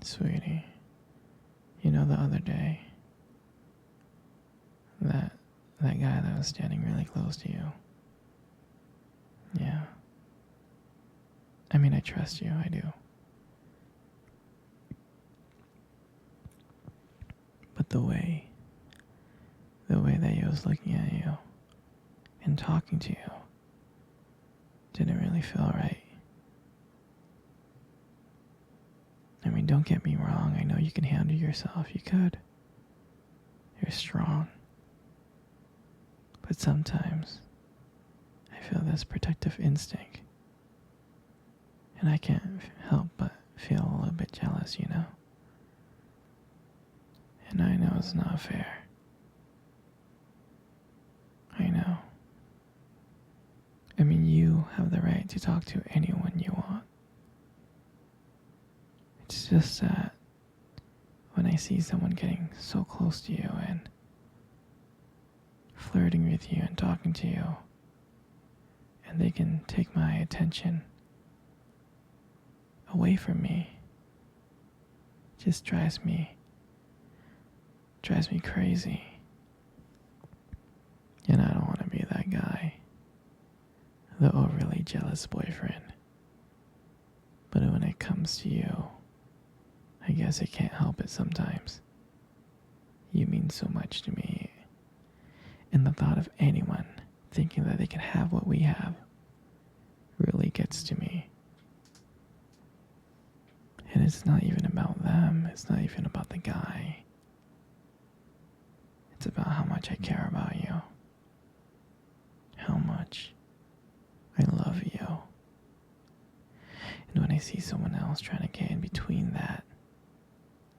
Sweetie, you know the other day, that that guy that was standing really close to you. Yeah. I mean, I trust you, I do. But the way that he was looking at you and talking to you didn't really feel right. I mean, don't get me wrong, I know you can handle yourself, you could. You're strong. But sometimes I feel this protective instinct. And I can't help but feel a little bit jealous, you know? And I know it's not fair. I know. I mean, you have the right to talk to anyone you want. It's just that when I see someone getting so close to you and flirting with you and talking to you, and they can take my attention away from me, it just drives me crazy. And I don't want to be that guy, the overly jealous boyfriend. But when it comes to you, I guess I can't help it sometimes. You mean so much to me. And the thought of anyone thinking that they can have what we have really gets to me. And it's not even about them. It's not even about the guy. It's about how much I care about you. How much I love you. And when I see someone else trying to get in between that,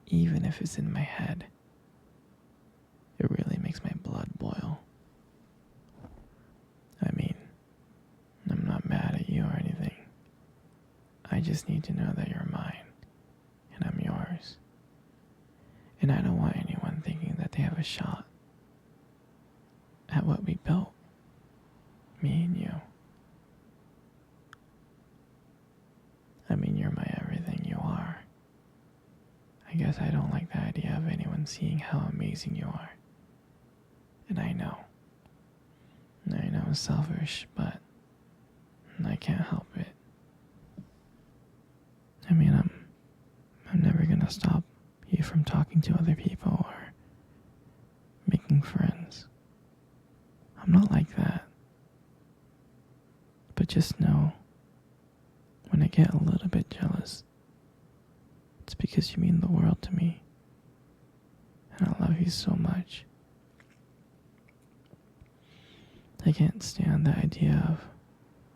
even if it's in my head, it really makes my blood boil. I mean, I'm not mad at you or anything. I just need to know that you're mine, and I'm yours. And I don't want anyone thinking that they have a shot at what we built, me and you. I mean, you're my everything, you are. I guess I don't like the idea of anyone seeing how amazing you are. And I know it's selfish, but I can't help it. I mean, I'm never gonna stop you from talking to other people or making friends. I'm not like that. But just know, when I get a little bit jealous, it's because you mean the world to me. And I love you so much. I can't stand the idea of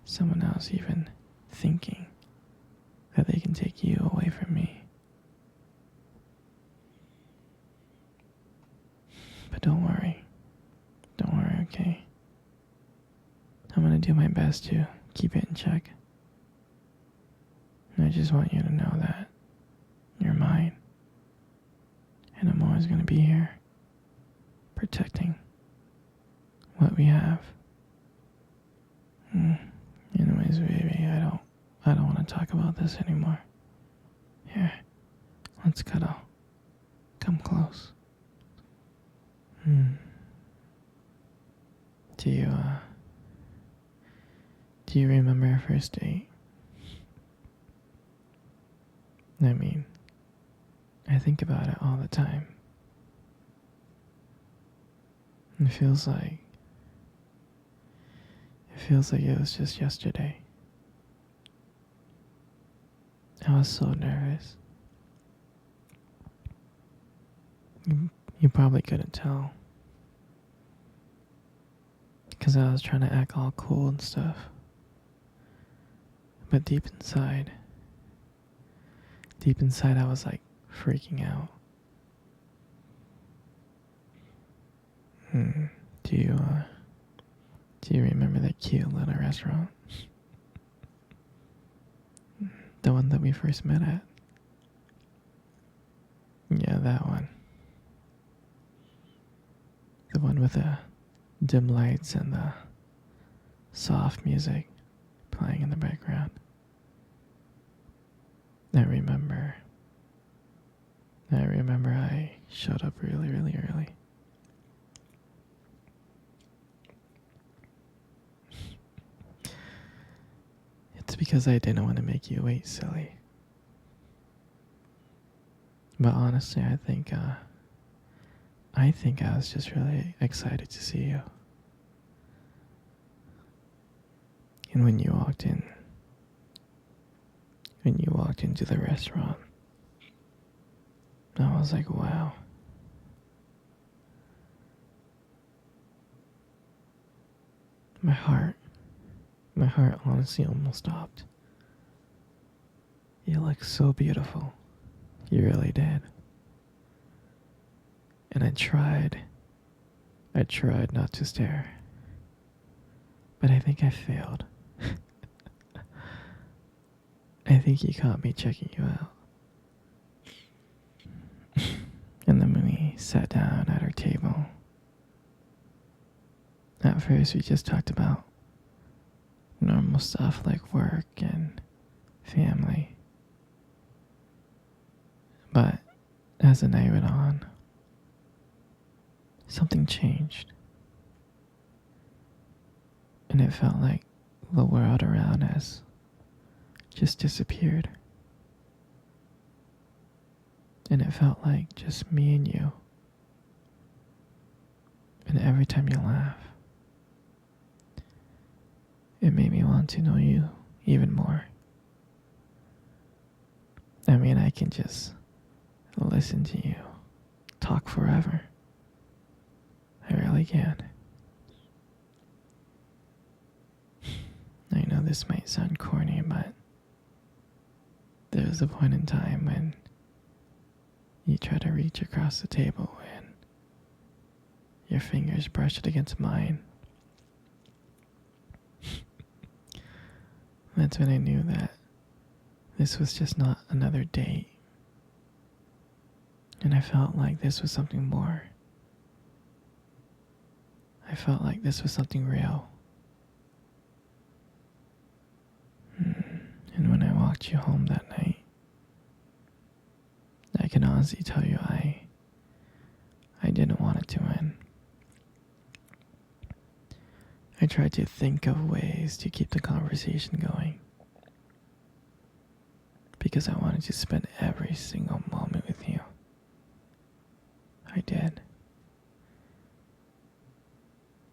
someone else even thinking that they can take you away from me. But don't worry, okay? I'm gonna do my best to keep it in check. And I just want you to know that you're mine. And I'm always gonna be here, protecting what we have. Anyways, baby, I don't want to talk about this anymore. Here, let's cuddle. Come close. Do you remember our first date? I mean, I think about it all the time. It feels like it was just yesterday. I was so nervous. You probably couldn't tell, because I was trying to act all cool and stuff. But deep inside I was like freaking out. Do you remember that cute little restaurant? The one that we first met at? Yeah, that one. The one with the dim lights and the soft music playing in the background. I remember showed up really, really early. It's because I didn't want to make you wait, silly. But honestly, I think I was just really excited to see you. And when you walked into the restaurant, I was like, wow. My heart honestly almost stopped. You look so beautiful. You really did. And I tried not to stare. But I think I failed. I think you caught me checking you out. And then when we sat down at our table, at first we just talked about normal stuff like work and family. But as the night went on, something changed. And it felt like the world around us just disappeared. And it felt like just me and you. And every time you laugh, it made me want to know you even more. I mean, I can just listen to you talk forever. I really can. I know this might sound corny, but there was a point in time when you tried to reach across the table and your fingers brushed against mine. That's when I knew that this was just not another date. And I felt like this was something more. I felt like this was something real. And when I walked you home that night, I can honestly tell you I didn't want it to end. I tried to think of ways to keep the conversation going. Because I wanted to spend every single moment with you. I did.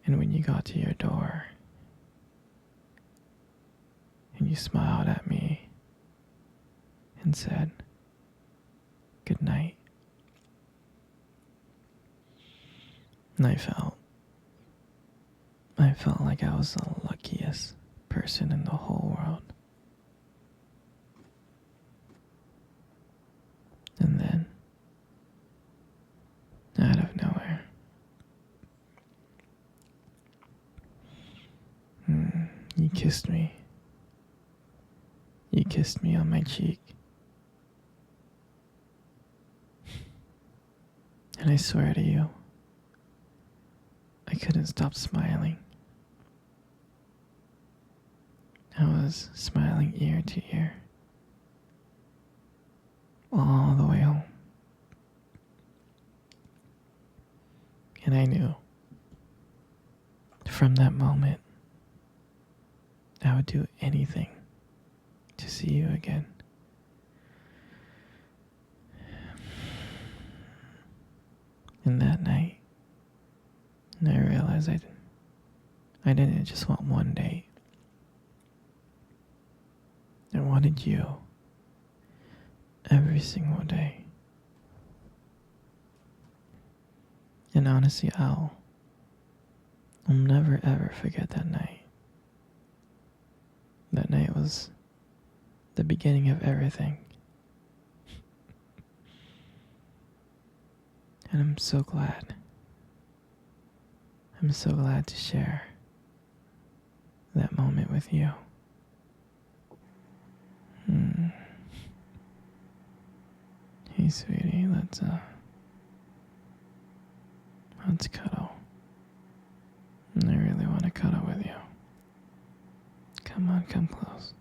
And when you got to your door, and you smiled at me and said, "Good night," and I felt like I was the luckiest person in the whole world. And then, out of nowhere, you kissed me. You kissed me on my cheek. And I swear to you, I couldn't stop smiling. I was smiling ear to ear, all the way home. And I knew, from that moment, I would do anything to see you again. And that night, I realized I didn't just want one date. I wanted you every single day. And honestly, I'll never ever forget that night. That night was the beginning of everything. And I'm so glad. I'm so glad to share that moment with you. Hey, sweetie, let's cuddle. I really want to cuddle with you. Come on, come close.